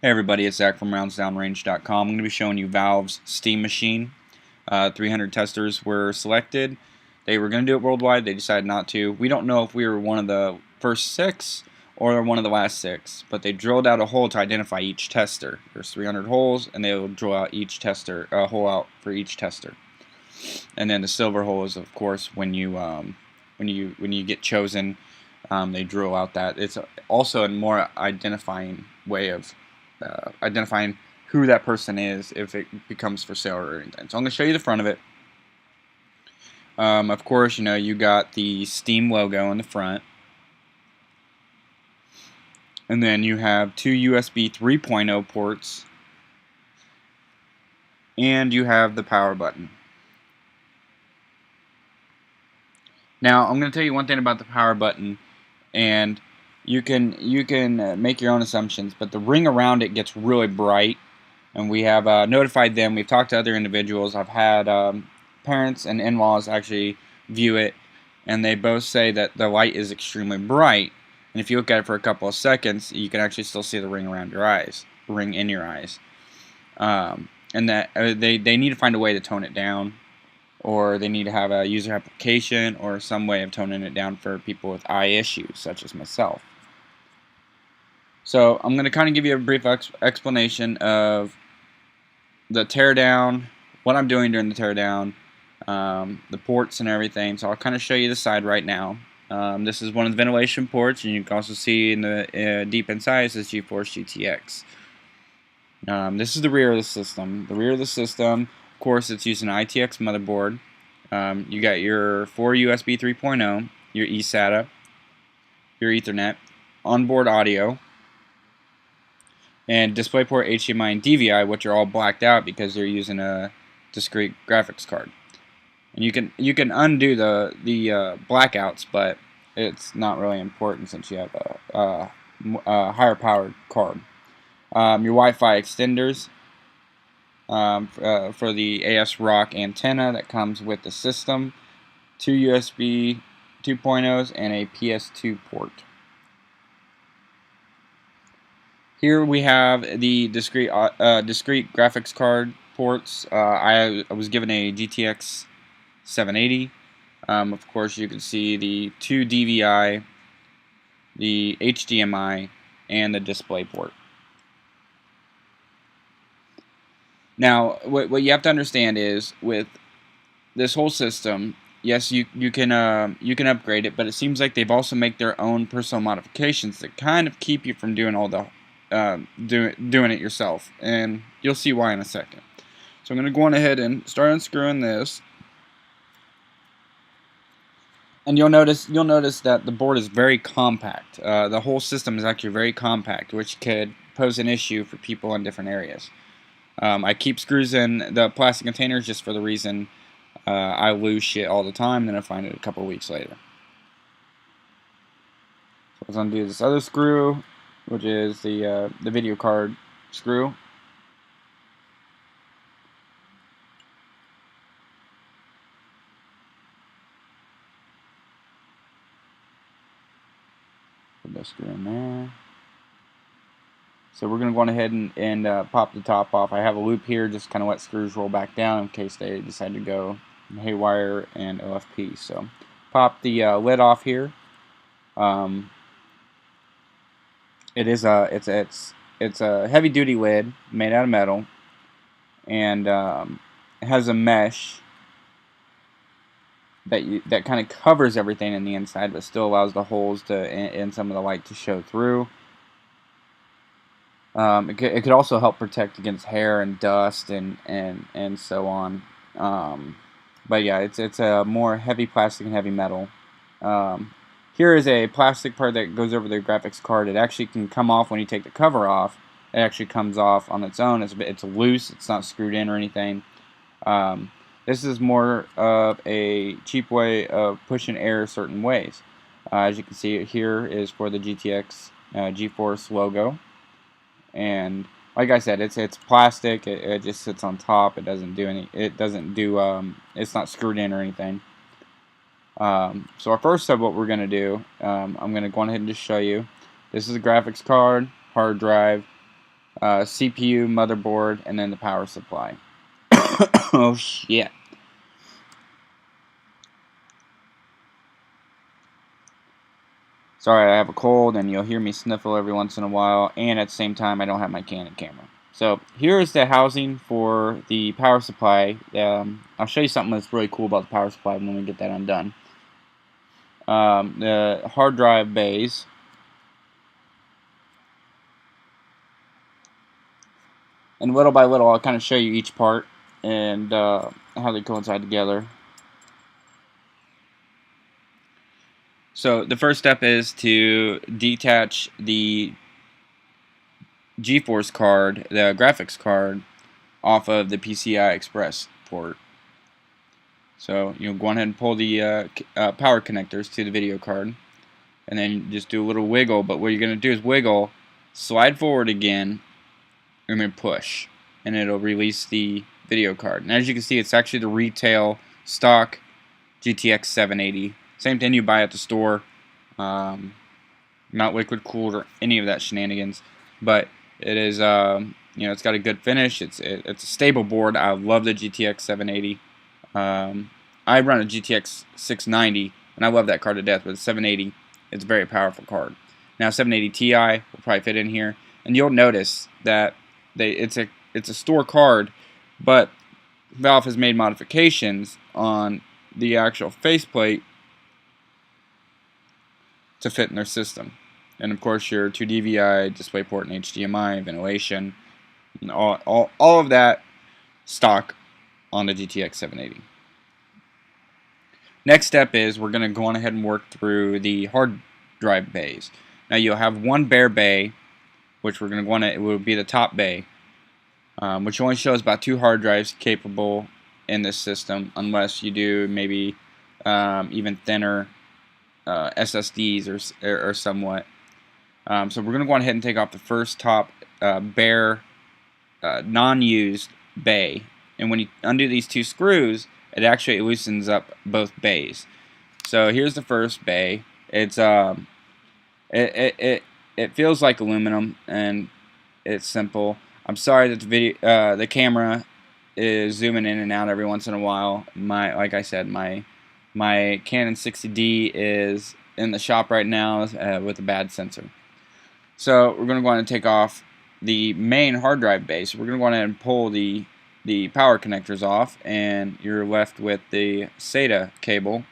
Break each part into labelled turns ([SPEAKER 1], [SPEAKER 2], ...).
[SPEAKER 1] Hey everybody, it's Zach from RoundsDownRange.com. I'm going to be showing you Valve's Steam Machine. 300 testers were selected. They were going to do it worldwide. They decided not to. We don't know if we were one of the first 6 or one of the last 6, but they drilled out a hole to identify each tester. There's 300 holes, and they will drill out each tester, a hole out for each tester. And then the silver hole is, of course, when you get chosen, they drill out that. It's also a more identifying way of identifying who that person is if it becomes for sale or anything. So I'm going to show you the front of it. Of course, you got the Steam logo in the front. And then you have 2 USB 3.0 ports. And you have the power button. Now, I'm going to tell you one thing about the power button, and you can make your own assumptions, but the ring around it gets really bright, and we have notified them. We've talked to other individuals. I've had parents and in-laws actually view it, and they both say that the light is extremely bright, and if you look at it for a couple of seconds, you can actually still see the ring around your eyes, ring in your eyes, and that they need to find a way to tone it down, or they need to have a user application or some way of toning it down for people with eye issues, such as myself. So I'm going to kind of give you a brief explanation of the teardown, what I'm doing during the teardown, the ports and everything. So I'll kind of show you the side right now. This is one of the ventilation ports, and you can also see in the deep inside is GeForce GTX. This is the rear of the system. The rear of the system, of course, it's using an ITX motherboard. You got your 4 USB 3.0, your eSATA, your Ethernet, onboard audio, and DisplayPort, HDMI, and DVI, which are all blacked out because they're using a discrete graphics card. And you can undo the blackouts, but it's not really important since you have a higher powered card. Your Wi-Fi extenders for the ASRock antenna that comes with the system, 2 USB 2.0s, and a PS2 port. Here we have the discrete graphics card ports. I was given a GTX 780. Of course, you can see the 2 DVI, the HDMI, and the DisplayPort. Now, what you have to understand is with this whole system, yes, you can upgrade it, but it seems like they've also made their own personal modifications that kind of keep you from doing all the doing it yourself, and you'll see why in a second. So I'm going to go on ahead and start unscrewing this, and you'll notice that the board is very compact. The whole system is actually very compact, which could pose an issue for people in different areas. I keep screws in the plastic containers just for the reason I lose shit all the time, then I find it a couple weeks later. So let's undo this other screw, which is the video card screw. Put that screw in there. So we're going to go on ahead and pop the top off. I have a loop here, just kind of let screws roll back down in case they decide to go haywire and OFP. So pop the lid off here. It's a heavy duty lid made out of metal, and it has a mesh that kind of covers everything in the inside, but still allows the holes and some of the light to show through. It could also help protect against hair and dust and so on. But yeah, it's a more heavy plastic and heavy metal. Here is a plastic part that goes over the graphics card. It actually can come off when you take the cover off. It actually comes off on its own. It's loose. It's not screwed in or anything. This is more of a cheap way of pushing air certain ways. As you can see, here is for the GTX GeForce logo. And like I said, it's plastic. It just sits on top. It doesn't do any. It doesn't do. It's not screwed in or anything. So our first step, what we're going to do, I'm going to go ahead and just show you. This is a graphics card, hard drive, CPU, motherboard, and then the power supply. Oh shit. Sorry, I have a cold, and you'll hear me sniffle every once in a while, and at the same time, I don't have my Canon camera. So, here's the housing for the power supply. I'll show you something that's really cool about the power supply when we get that undone. The hard drive bays. And little by little, I'll kind of show you each part and how they coincide together. So the first step is to detach the GeForce card, the graphics card, off of the PCI Express port. So you'll go ahead and pull the power connectors to the video card, and then just do a little wiggle. But what you're going to do is wiggle, slide forward again, and then push, and it'll release the video card. And as you can see, it's actually the retail stock GTX 780. Same thing you buy at the store, not liquid cooled or any of that shenanigans. But it is, it's got a good finish. It's a stable board. I love the GTX 780. I run a GTX 690, and I love that card to death. But the 780, it's a very powerful card. Now 780 Ti will probably fit in here, and you'll notice that it's a store card, but Valve has made modifications on the actual faceplate to fit in their system. And of course your 2 DVI, DisplayPort, and HDMI, ventilation, and all of that stock on the GTX 780. Next step is we're going to go on ahead and work through the hard drive bays. Now you'll have one bare bay, which we're going to go on, it will be the top bay, which only shows about 2 hard drives capable in this system, unless you do maybe even thinner SSDs or somewhat. So we're going to go ahead and take off the first top bare non-used bay, and when you undo these 2 screws, it actually loosens up both bays. So here's the first bay. It's it feels like aluminum, and it's simple. I'm sorry that the camera is zooming in and out every once in a while. Like I said, my Canon 60D is in the shop right now with a bad sensor. So we're going to go ahead and take off the main hard drive base. We're going to go ahead and pull the power connectors off, and you're left with the SATA cable.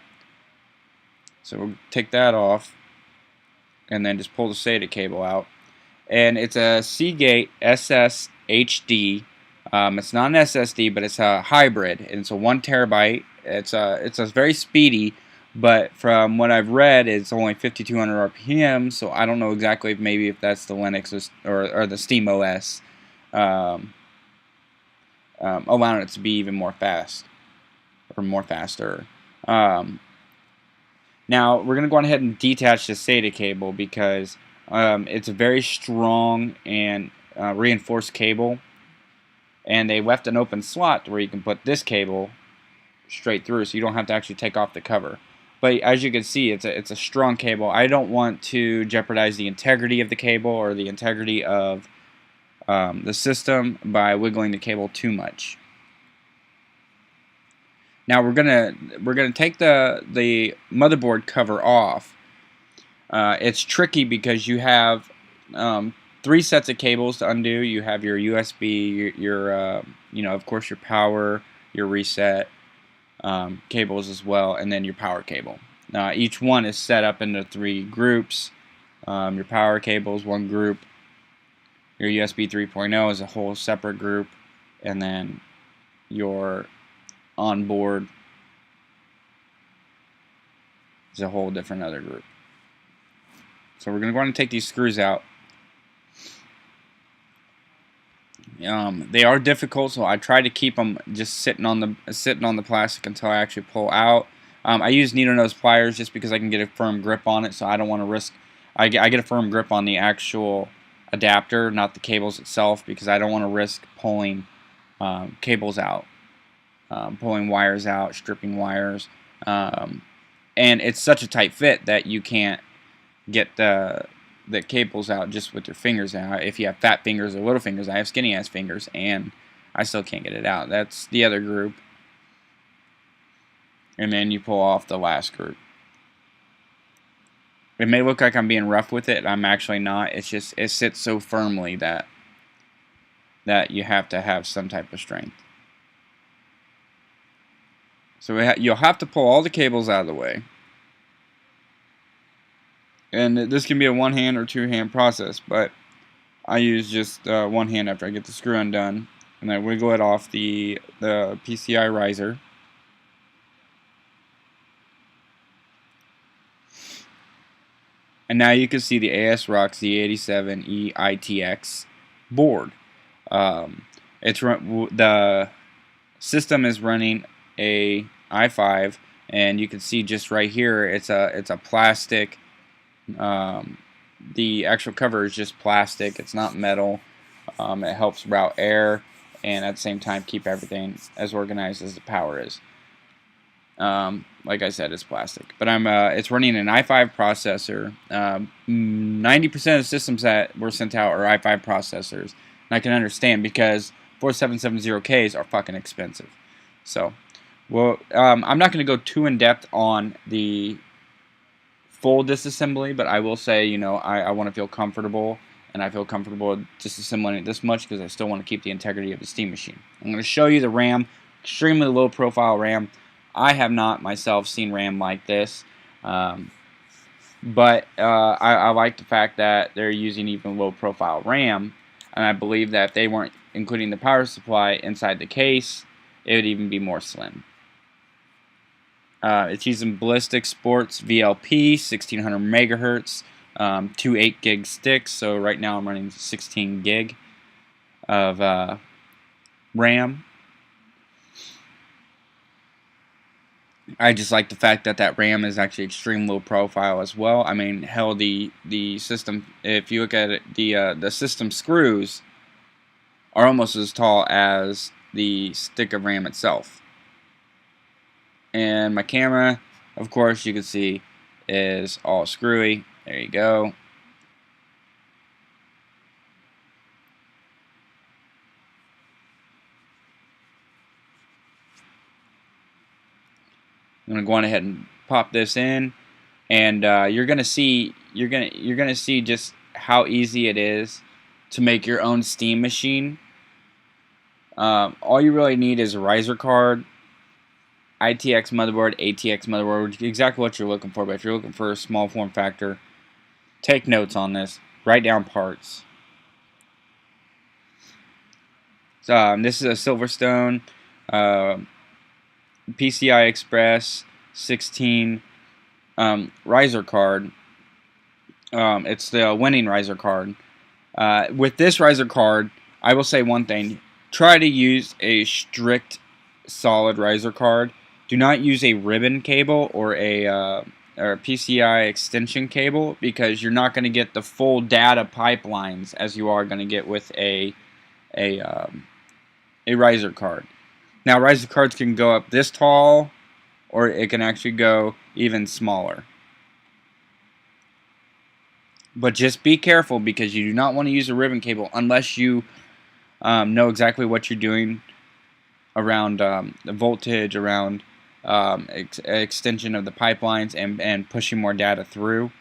[SPEAKER 1] So we'll take that off, and then just pull the SATA cable out. And it's a Seagate SSHD. It's not an SSD, but it's a hybrid, and it's a 1 terabyte. It's a very speedy, but from what I've read, it's only 5,200 RPM. So I don't know exactly if that's the Linux or the Steam OS, allowing it to be even more fast or more faster. Now we're going to go ahead and detach the SATA cable because it's a very strong and reinforced cable, and they left an open slot where you can put this cable straight through, so you don't have to actually take off the cover. But as you can see, it's a strong cable. I don't want to jeopardize the integrity of the cable or the integrity of the system by wiggling the cable too much. Now we're gonna take the motherboard cover off. It's tricky because you have 3 sets of cables to undo. You have your USB, your of course your power, your reset cables as well, and then your power cable. Now each one is set up into 3 groups. Your power cable is one group. Your USB 3.0 is a whole separate group, and then your onboard is a whole different other group. So we're going to go ahead and take these screws out. They are difficult, so I try to keep them just sitting on the plastic until I actually pull out. I use needle nose pliers just because I can get a firm grip on it, so I don't want to risk. I get a firm grip on the actual adapter, not the cables itself, because I don't want to risk pulling cables out, pulling wires out, stripping wires, and it's such a tight fit that you can't get the the cables out just with your fingers out. If you have fat fingers or little fingers, I have skinny ass fingers, and I still can't get it out. That's the other group. And then you pull off the last group. It may look like I'm being rough with it. I'm actually not. It's just, it sits so firmly that you have to have some type of strength. So you'll have to pull all the cables out of the way. And this can be a one-hand or two-hand process, but I use just one hand after I get the screw undone. And I wiggle it off the PCI riser. And now you can see the ASRock Z87E ITX board. The system is running a i5, and you can see just right here, it's a plastic. The actual cover is just plastic. It's not metal. It helps route air, and at the same time keep everything as organized as the power is. Like I said, it's plastic, but it's running an i5 processor. 90% of the systems that were sent out are i5 processors, and I can understand because 4770Ks are fucking expensive. So, well, I'm not going to go too in depth on the full disassembly, but I will say, you know, I want to feel comfortable, and I feel comfortable disassembling it this much because I still want to keep the integrity of the Steam machine. I'm going to show you the RAM, extremely low profile RAM. I have not myself seen RAM like this, but I like the fact that they're using even low profile RAM, and I believe that if they weren't including the power supply inside the case, it would even be more slim. It's using Ballistic Sports VLP, 1600 megahertz, 2 8 gig sticks, so right now I'm running 16 gig of RAM. I just like the fact that RAM is actually extreme low profile as well. I mean, hell, the system, if you look at it, the system screws are almost as tall as the stick of RAM itself. And my camera, of course, you can see is all screwy. There you go. I'm gonna go on ahead and pop this in, and you're gonna see just how easy it is to make your own Steam machine. All you really need is a riser card, ITX motherboard, ATX motherboard, exactly what you're looking for. But if you're looking for a small form factor, take notes on this. Write down parts. So this is a Silverstone PCI Express 16 riser card. It's the winning riser card. With this riser card, I will say one thing. Try to use a strict solid riser card. Do not use a ribbon cable or a PCI extension cable, because you're not going to get the full data pipelines as you are going to get with a riser card. Now, riser cards can go up this tall, or it can actually go even smaller. But just be careful, because you do not want to use a ribbon cable unless you know exactly what you're doing around the voltage, around extension of the pipelines, and pushing more data through.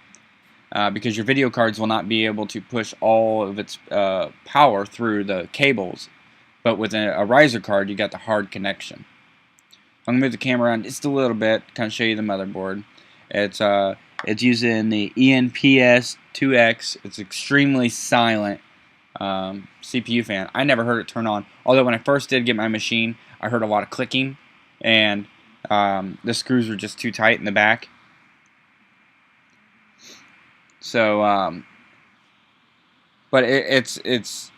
[SPEAKER 1] Because your video cards will not be able to push all of its power through the cables. But with a riser card, you got the hard connection. I'm going to move the camera around just a little bit, kind of show you the motherboard. It's using the ENPS 2X. It's extremely silent CPU fan. I never heard it turn on. Although when I first did get my machine, I heard a lot of clicking, and the screws were just too tight in the back. So, but it's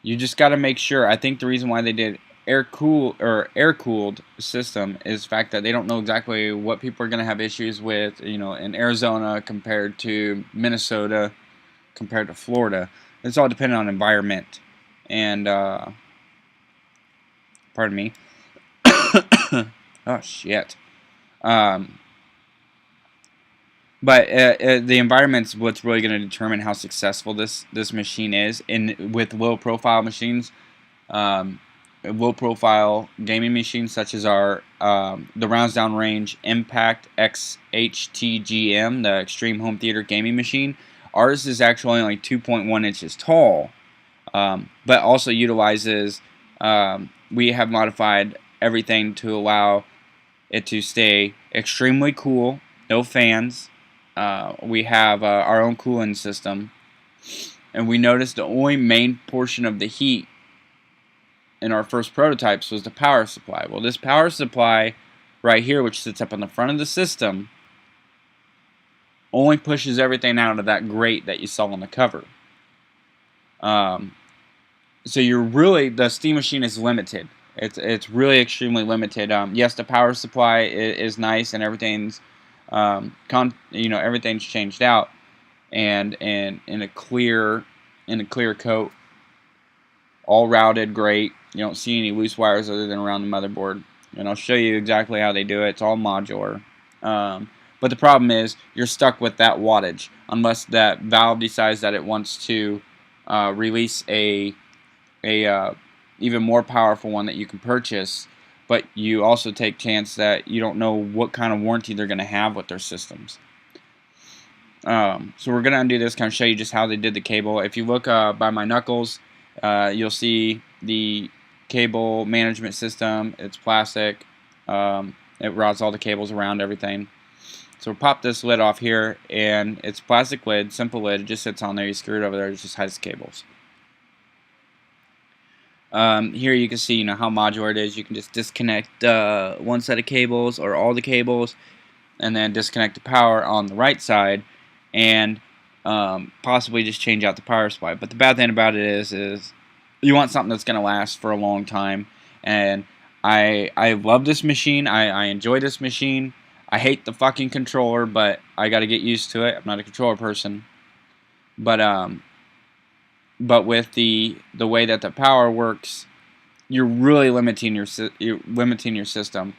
[SPEAKER 1] you just got to make sure. I think the reason why they did air-cooled system is the fact that they don't know exactly what people are going to have issues with, you know, in Arizona compared to Minnesota, compared to Florida. It's all dependent on environment. And, pardon me. Oh, shit. But the environment's what's really going to determine how successful this machine is. With low profile machines, low profile gaming machines such as our the RoundsDownRange Impact XHTGM, the Extreme Home Theater Gaming Machine. Ours is actually only 2.1 inches tall, but also utilizes. We have modified everything to allow it to stay extremely cool, no fans. We have our own cooling system, and we noticed the only main portion of the heat in our first prototypes was the power supply. Well, this power supply right here, which sits up on the front of the system, only pushes everything out of that grate that you saw on the cover. So you're really, the steam machine is limited. It's really extremely limited. Yes, the power supply is nice and everything's everything's changed out and in a clear coat, all routed, great. You don't see any loose wires other than around the motherboard, and I'll show you exactly how they do it. It's all modular. But the problem is you're stuck with that wattage unless that valve decides that it wants to release a even more powerful one that you can purchase, but you also take chance that you don't know what kind of warranty they're going to have with their systems. So we're going to undo this, kind of show you just how they did the cable. If you look by my knuckles, you'll see the cable management system. It's plastic. It routes all the cables around everything. So we'll pop this lid off here, and it's a plastic lid, simple lid. It just sits on there. You screw it over there. It just hides the cables. Here you can see how modular it is. You can just disconnect one set of cables or all the cables, and then disconnect the power on the right side, and possibly just change out the power supply. But the bad thing about it is you want something that's going to last for a long time. And I love this machine. I enjoy this machine. I hate the fucking controller, but I got to get used to it. I'm not a controller person. But with the way that the power works, you're really limiting your system.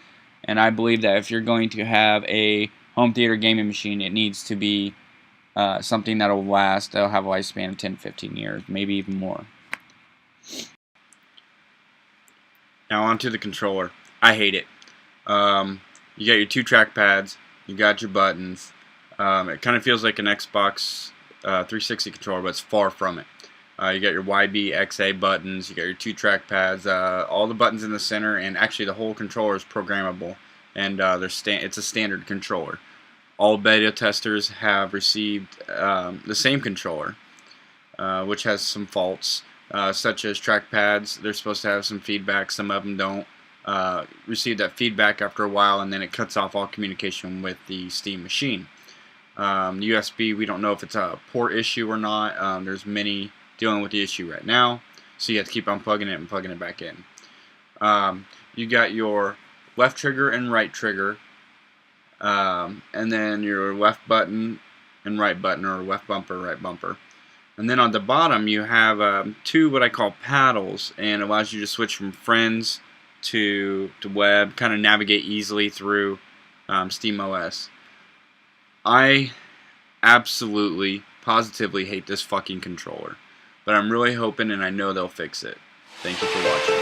[SPEAKER 1] And I believe that if you're going to have a home theater gaming machine, it needs to be something that'll last. That'll have a lifespan of 10, 15 years, maybe even more. Now onto the controller. I hate it. You got your two trackpads. You got your buttons. It kind of feels like an Xbox 360 controller, but it's far from it. You got your YB, XA buttons. You got your two trackpads. All the buttons in the center, and actually the whole controller is programmable. And it's a standard controller. All beta testers have received the same controller, which has some faults, such as trackpads. They're supposed to have some feedback. Some of them don't. Receive that feedback after a while, and then it cuts off all communication with the Steam machine. USB, we don't know if it's a port issue or not. There's many dealing with the issue right now, so you have to keep unplugging it and plugging it back in. You got your left trigger and right trigger, and then your left button and right button, or left bumper, right bumper. And then on the bottom you have two what I call paddles, and it allows you to switch from friends to web, kind of navigate easily through SteamOS. I absolutely, positively hate this fucking controller, but I'm really hoping and I know they'll fix it. Thank you for watching.